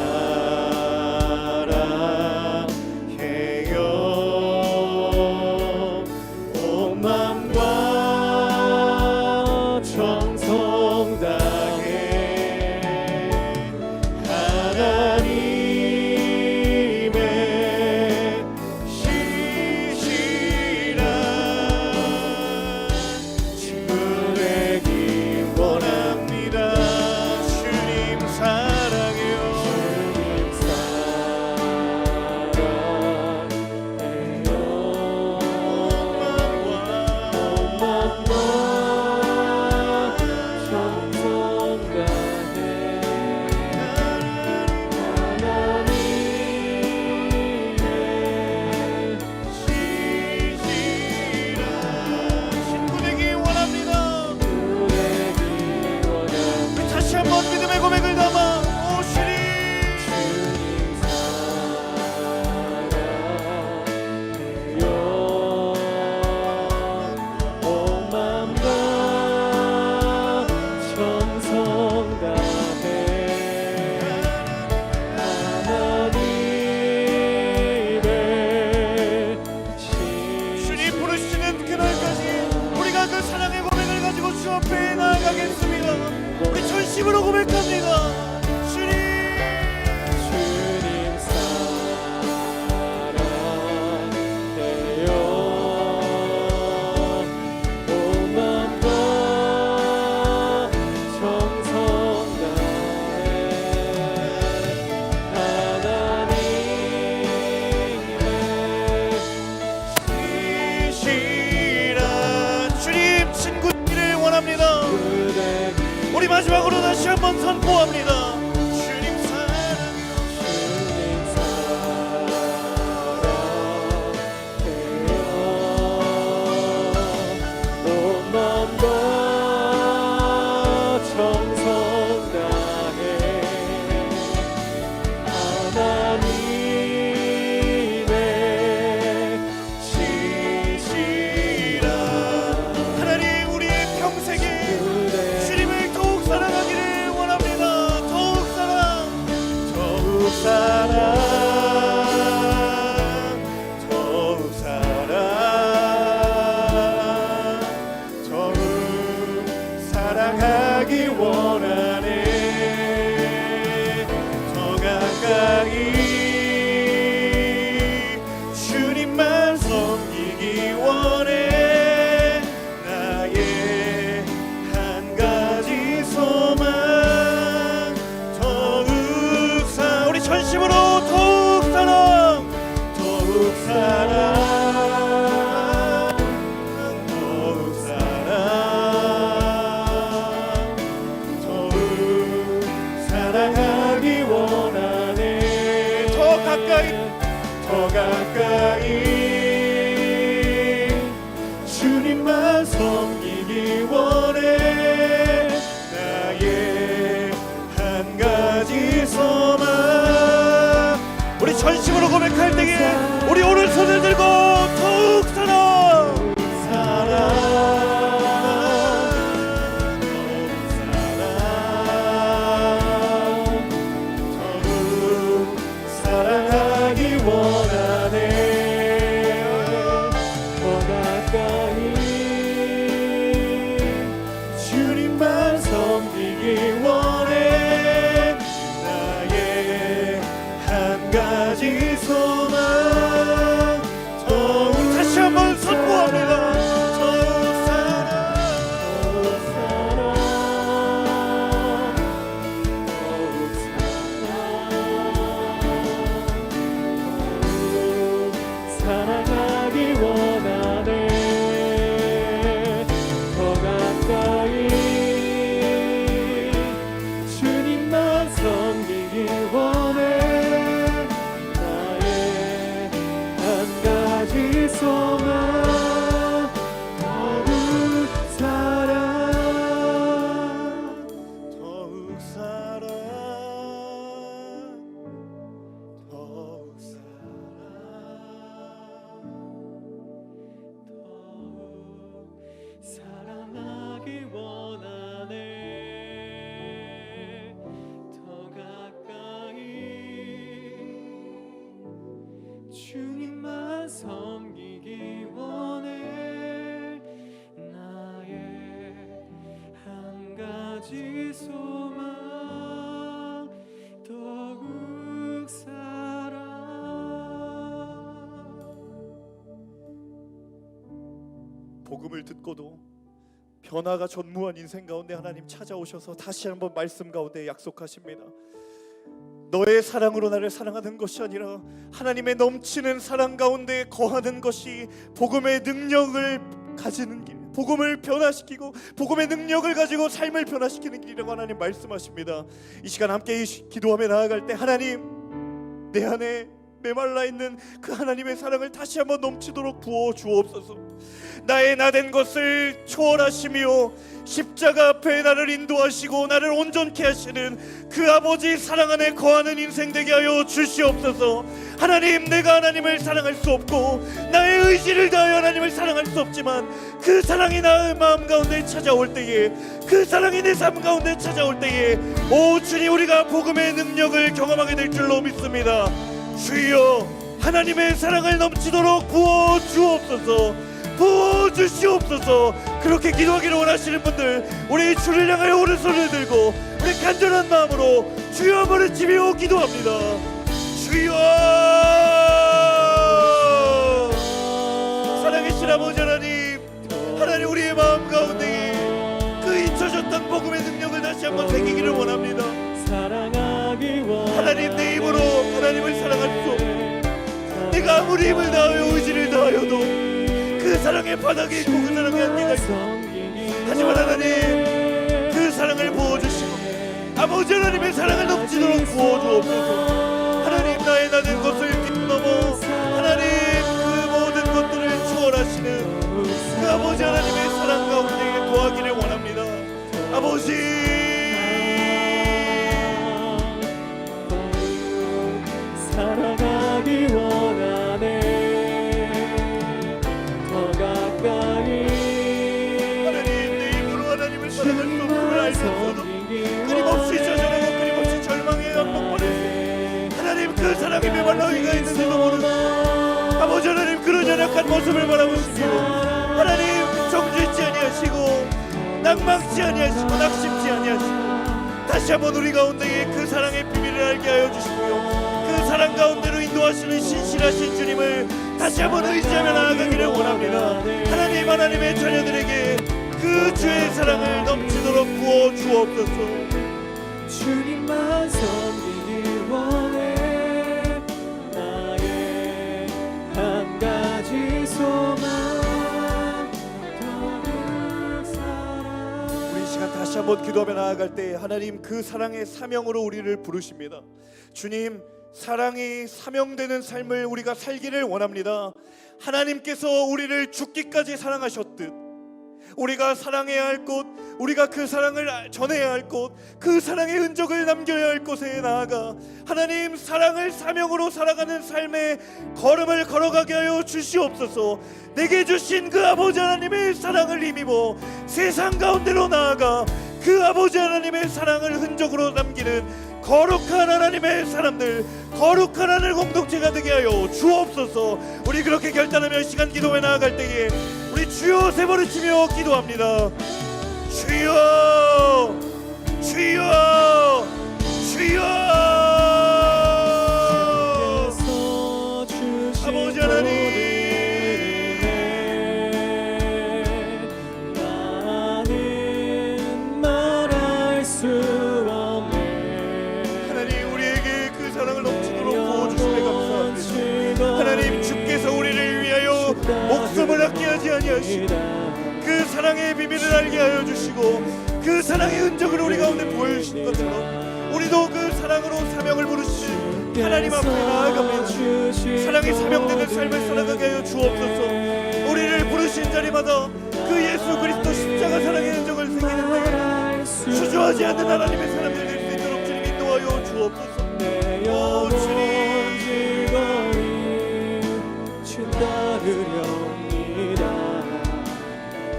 온 맘과 정성 다해 하나님의 시시라 친구 되기 원합니다. 주님 사랑해요. 친구 되기 원합니다. 우리 다시 한번 믿음의 고백을 담아 오 주님 온 맘과 정성 다해 하나님의 주님 부르시는 그날까지 우리가 그 사랑의 고백을 가지고 주 앞에 나아가겠습니다. 우리 전심으로 고백합니다. 주님 사랑해요. 온 맘과 정성 다해 하나님의 시시라. 주님 친구 되기를 원합니다. 우리 마지막으로 다시 한번 선포합니다. 주님 사랑해요. 온 맘과 정성 다해 하나님의 시시라. 하나님 우리의 평생에 주님을 더욱 사랑하기를 원합니다. 더욱 사랑 더욱 사랑 더욱 사랑 더욱 사랑하기 원하네. 더 가까이 주님만 섬기기 원해. 나의 한 가지 소망 더욱 우리 전심으로 더욱 사랑 더욱 사랑 더욱 사랑 더욱 섬기기 원해. 나의 한 가지 소망 더욱 다시 한번 선포합니다. 더욱 사랑 사랑하기 원하네. 더 가까이 주님만 섬기기 원해. 나의 한 가지 소망 더욱 사랑 더욱 사랑 더욱 사랑하기 원하네. 더 가까이 주님만 섬기기 원해. 나의 한 가지 소망 더욱 사랑. 복음을 듣고도 변화가 전무한 인생 가운데 하나님 찾아오셔서 다시 한번 말씀 가운데 약속하십니다. 너의 사랑으로 나를 사랑하는 것이 아니라 하나님의 넘치는 사랑 가운데 거하는 것이 복음의 능력을 가지는 길, 복음을 변화시키고 복음의 능력을 가지고 삶을 변화시키는 길이라고 하나님 말씀하십니다. 이 시간 함께 기도하며 나아갈 때 하나님, 내 안에 메말라 있는 그 하나님의 사랑을 다시 한번 넘치도록 부어 주옵소서. 나의 나된 것을 초월하시며 십자가 앞에 나를 인도하시고 나를 온전케 하시는 그 아버지 사랑 안에 거하는 인생 되게 하여 주시옵소서. 하나님, 내가 하나님을 사랑할 수 없고 나의 의지를 다하여 하나님을 사랑할 수 없지만 그 사랑이 나의 마음 가운데 찾아올 때에, 그 사랑이 내 삶 가운데 찾아올 때에 오 주님, 우리가 복음의 능력을 경험하게 될 줄로 믿습니다. 주여, 하나님의 사랑을 넘치도록 부어 주옵소서. 부어 주시옵소서. 그렇게 기도하기를 원하시는 분들, 우리 주를 향하여 오른손을 들고 우리 간절한 마음으로 주여 한번 외치며 기도합니다. 주여, 사랑하신 아버지 하나님, 하나님 우리의 마음 가운데 그 잊혀졌던 복음의 능력을 다시 한번 새기기를 원합니다. 하나님, 내 힘으로 하나님을 사랑할 수 없고 내가 아무리 힘을 다하여 의지를 다하여도 그 사랑의 바닥에 있고 그 사랑의 한계가 있어. 하지만 하나님, 그 사랑을 부어주시고 아버지 하나님의 사랑을 넘치도록 부어주옵소서. 하나님, 나의 나된 것을 뛰어넘어 하나님 그 모든 것들을 초월하시는 그 아버지 하나님의 사랑 가운데 거하기를 원합니다. 아버지, 사랑하기 원하네. 더 가까이 하나님, 내 힘으로 하나님을 사랑할 수 없음을 알면서도 끊임없이 좌절하고 끊임없이 절망에 압박받는 하나님, 그 사랑이 메말라 의가 있는지도 모르는 아버지 하나님, 그런 연약한 모습을 바라보시고 하나님, 정죄치 아니하시고 낭망치 아니하시고 낙심치 아니하시고 다시 한번 우리 가운데에 그 사랑의 비밀을 알게 하여 주시고요, 그 사랑 가운데로 인도하시는 신실하신 주님을 다시 한번 의지하며 나아가기를 원합니다. 하나님, 하나님의 자녀들에게 그 주의 사랑을 넘치도록 부어 주옵소서. 주님만 섬기길 원해. 나의 한 가지 소망 더욱 사랑. 우리 이 시간 다시 한번 기도하며 나아갈 때 하나님, 그 사랑의 사명으로 우리를 부르십니다. 주님, 사랑이 사명되는 삶을 우리가 살기를 원합니다. 하나님께서 우리를 죽기까지 사랑하셨듯 우리가 사랑해야 할 곳, 우리가 그 사랑을 전해야 할 곳, 그 사랑의 흔적을 남겨야 할 곳에 나아가 하나님, 사랑을 사명으로 살아가는 삶의 걸음을 걸어가게 하여 주시옵소서. 내게 주신 그 아버지 하나님의 사랑을 힘입어 세상 가운데로 나아가 그 아버지 하나님의 사랑을 흔적으로 남기는 거룩한 하나님의 사람들, 거룩한 하늘 공동체가 되게 하여 주옵소서. 우리 그렇게 결단하며 시간 기도에 나아갈 때에 우리 주여 세 번을 치며 기도합니다. 주여,
수 없네.
하나님 우리에게 그 사랑을 넘치도록 부어주심에 감사합니다. 하나님 주께서 우리를 위하여 목숨을 아끼하지 아니하시고 그 사랑의 비밀을 알게 하여 주시고 그 사랑의 흔적을 우리 가운데 보여주신 것처럼 우리도 그 사랑으로 사명을 부르시는 하나님 앞에 나아갑니다. 사랑이 사명되는 삶을 살아가게 하여 주옵소서. 우리를 부르신 자리마다 그 예수 그리스도 십자가 사랑의 흔적을 새기는 내가 수주하지 않는 하나님의 사람들 될 수 있도록 주님 인도하여 주옵소서. 오 주님
주 따르렵니다.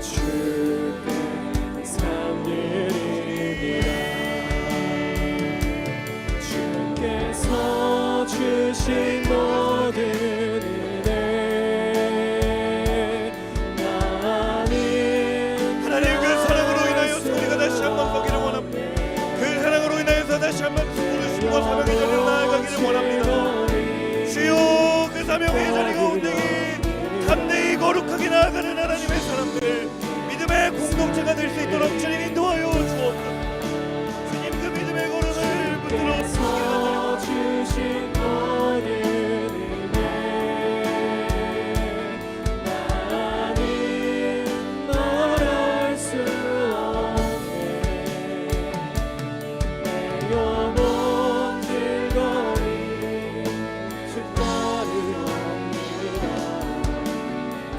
주께 삶 드립니다. 주께서 주신 모든 은혜 나는
하나님 그 사랑으로 인하여 우리가 다시 한번 서기를 원합니다. 그 사랑으로 인하여서 다시 한번 부르심과 사명의 자리로 나아가기를 원합니다. 주여 그 사명의 자리 가운데 담대히 거룩하게 나아가는 하나님의 사람들 믿음의 공동체가 될 수 있도록 주님 인도하여 주옵소서. 주님 그 믿음의 걸음을 붙들어
주께서 주신 모든 은혜 나는 말할 수 없네. 내 영혼 즐거이 주 따르옵니다.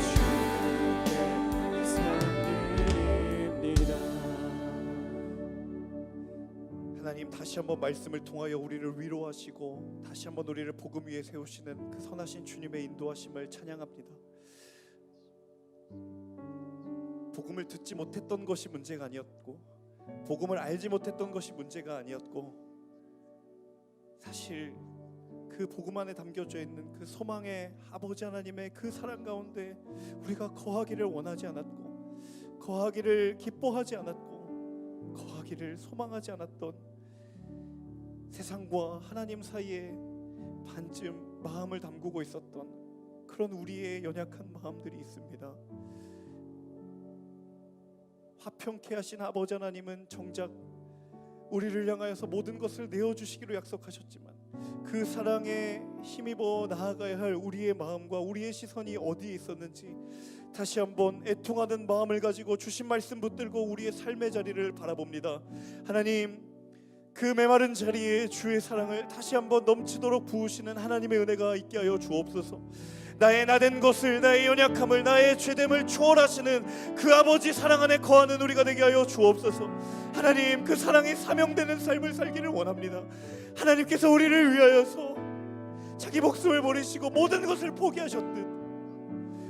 주께 삶 드립니다.
하나님 다시 한번 말씀을 통하여 우리를 위로하시고 다시 한번 우리를 복음 위에 세우시는 그 선하신 주님의 인도하심을 찬양합니다. 복음을 듣지 못했던 것이 문제가 아니었고 복음을 알지 못했던 것이 문제가 아니었고 사실 그 복음 안에 담겨져 있는 그 소망의 아버지 하나님의 그 사랑 가운데 우리가 거하기를 원하지 않았고 거하기를 기뻐하지 않았고 거하기를 소망하지 않았던 세상과 하나님 사이에 반쯤 마음을 담그고 있었던 그런 우리의 연약한 마음들이 있습니다. 화평케 하신 아버지 하나님은 정작 우리를 향하여서 모든 것을 내어주시기로 약속하셨지만 그 사랑에 힘입어 나아가야 할 우리의 마음과 우리의 시선이 어디에 있었는지 다시 한번 애통하는 마음을 가지고 주신 말씀 붙들고 우리의 삶의 자리를 바라봅니다. 하나님 그 메마른 자리에 주의 사랑을 다시 한번 넘치도록 부으시는 하나님의 은혜가 있게 하여 주옵소서. 나의 나된 것을 나의 연약함을 나의 죄됨을 초월하시는 그 아버지 사랑 안에 거하는 우리가 되게 하여 주옵소서. 하나님 그 사랑이 사명되는 삶을 살기를 원합니다. 하나님께서 우리를 위하여서 자기 목숨을 버리시고 모든 것을 포기하셨듯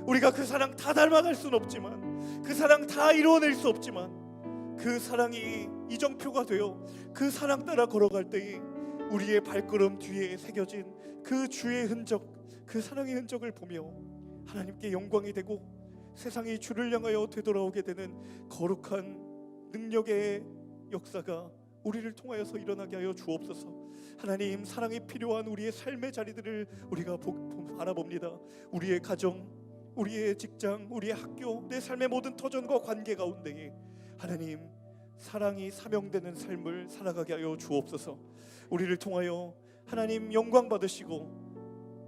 우리가 그 사랑 다 닮아갈 수는 없지만 그 사랑 다 이루어낼 수 없지만 그 사랑이 이정표가 되어 그 사랑 따라 걸어갈 때에 우리의 발걸음 뒤에 새겨진 그 주의 흔적 그 사랑의 흔적을 보며 하나님께 영광이 되고 세상이 주를 향하여 되돌아오게 되는 거룩한 능력의 역사가 우리를 통하여서 일어나게 하여 주옵소서. 하나님 사랑이 필요한 우리의 삶의 자리들을 우리가 바라봅니다. 우리의 가정, 우리의 직장, 우리의 학교, 내 삶의 모든 터전과 관계 가운데에 하나님 사랑이 사명되는 삶을 살아가게 하여 주옵소서. 우리를 통하여 하나님 영광 받으시고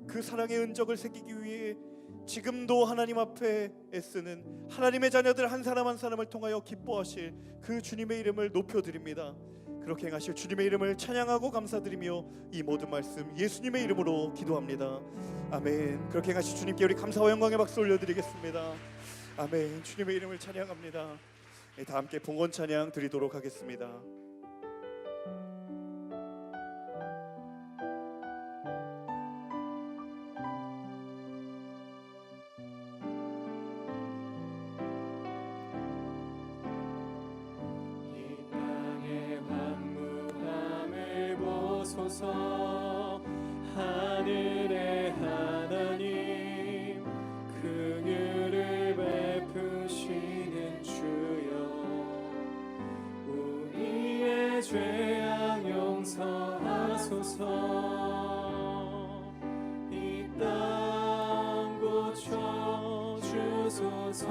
그 사랑의 흔적을 새기기 위해 지금도 하나님 앞에 애쓰는 하나님의 자녀들 한 사람 한 사람을 통하여 기뻐하실 그 주님의 이름을 높여드립니다. 그렇게 행하실 주님의 이름을 찬양하고 감사드리며 이 모든 말씀 예수님의 이름으로 기도합니다. 아멘. 그렇게 행하실 주님께 우리 감사와 영광의 박수 올려드리겠습니다. 아멘. 주님의 이름을 찬양합니다. 다 함께 봉헌 찬양 드리도록 하겠습니다.
하늘의 하나님 긍휼을 베푸시는 주여 우리의 죄악 용서하소서 이 땅 고쳐 주소서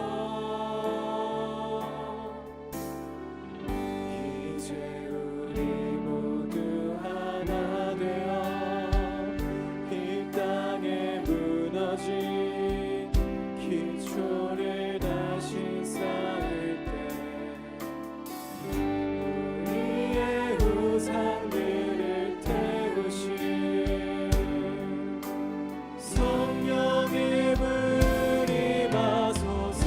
이제 모두 하나 되어 이 땅에 무너진 기초를 다시 쌓을 때 우리의 우상들을 태우신 성령의 불이 마소서.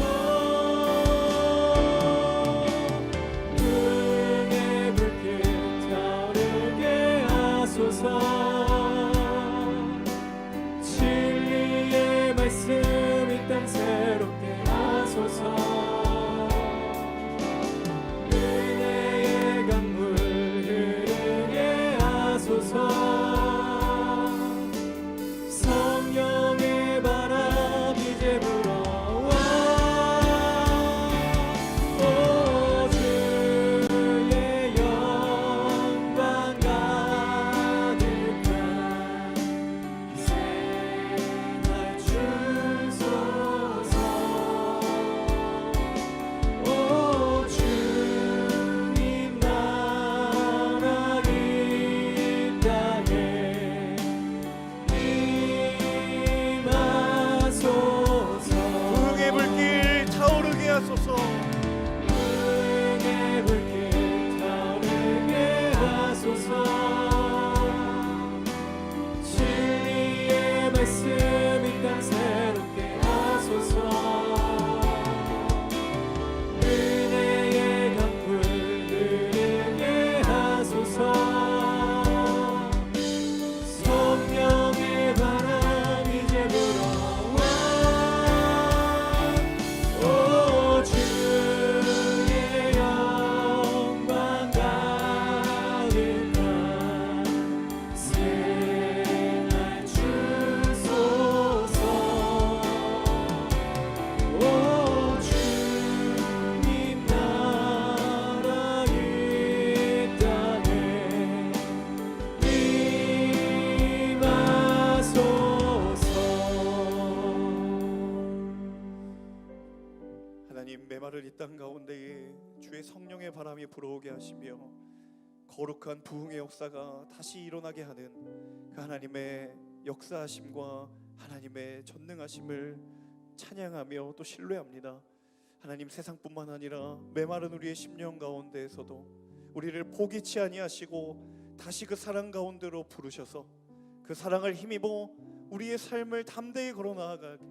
능의 불길 타오르게 하소서. 진리의 말씀 이 땅 새롭게 하소서. 은혜의 강물 흐르게 하소서. 성령의 바람 이제 불어와. 오 주의 영광 가득한 새날 주소서. 오 주님 나라 이 땅에 임하소서.
부흥의 불길 타오르게 하소서.
부흥의 불길 타오르게 하소서. 진리의 말씀 이 땅 새롭게 하소서. 은혜의 강물 흐르게 하소서. 성령의 바람 이제 불어와. 오 주의 영광 가득한 새날 주소서. 오 주님 나라 이 땅에 임하소서.
하나님, 메마를 이 땅 가운데에 주의 성령의 바람이 불어오게 하시며 거룩한 부흥의 역사가 다시 일어나게 하는 그 하나님의 역사하심과 하나님의 전능하심을 찬양하며 또 신뢰합니다. 하나님, 세상뿐만 아니라 메마른 우리의 심령 가운데에서도 우리를 포기치 아니하시고 다시 그 사랑 가운데로 부르셔서 그 사랑을 힘입어 우리의 삶을 담대히 걸어 나아가게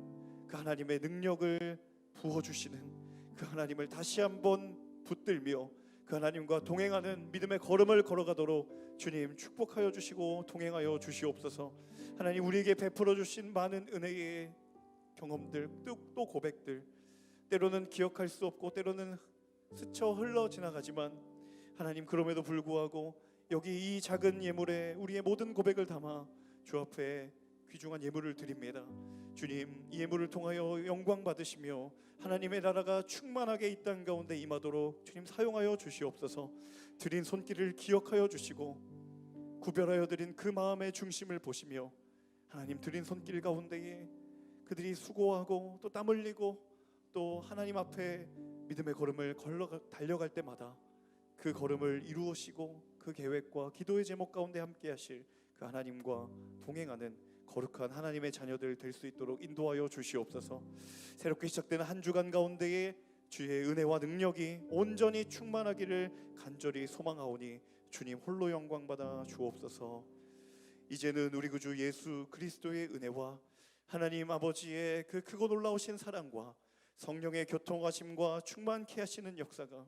그 하나님의 능력을 부어주시는 그 하나님을 다시 한번 붙들며 그 하나님과 동행하는 믿음의 걸음을 걸어가도록 주님 축복하여 주시고 동행하여 주시옵소서. 하나님, 우리에게 베풀어 주신 많은 은혜의 경험들 또 고백들, 때로는 기억할 수 없고 때로는 스쳐 흘러 지나가지만 하나님, 그럼에도 불구하고 여기 이 작은 예물에 우리의 모든 고백을 담아 주 앞에 귀중한 예물을 드립니다. 주님, 이 예물을 통하여 영광 받으시며 하나님의 나라가 충만하게 이 땅 가운데 임하도록 주님 사용하여 주시옵소서. 드린 손길을 기억하여 주시고 구별하여 드린 그 마음의 중심을 보시며 하나님, 드린 손길 가운데에 그들이 수고하고 또 땀 흘리고 또 하나님 앞에 믿음의 걸음을 달려갈 때마다 그 걸음을 이루시고 그 계획과 기도의 제목 가운데 함께 하실 그 하나님과 동행하는 거룩한 하나님의 자녀들 될 수 있도록 인도하여 주시옵소서. 새롭게 시작되는 한 주간 가운데에 주의 은혜와 능력이 온전히 충만하기를 간절히 소망하오니 주님 홀로 영광 받아 주옵소서. 이제는 우리 구주 예수 그리스도의 은혜와 하나님 아버지의 그 크고 놀라우신 사랑과 성령의 교통하심과 충만케 하시는 역사가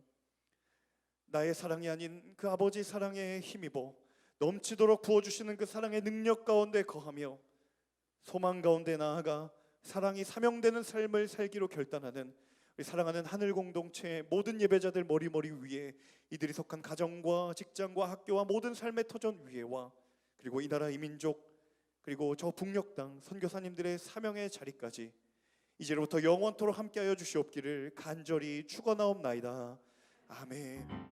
나의 사랑이 아닌 그 아버지 사랑에 힘입어 넘치도록 부어주시는 그 사랑의 능력 가운데 거하며 소망 가운데 나아가 사랑이 사명되는 삶을 살기로 결단하는 우리 사랑하는 하늘 공동체의 모든 예배자들 머리머리 위에 이들이 속한 가정과 직장과 학교와 모든 삶의 터전 위에와 그리고 이 나라 이 민족 그리고 저 북녘 땅 선교사님들의 사명의 자리까지 이제로부터 영원토록 함께하여 주시옵기를 간절히 축원하옵나이다. 아멘.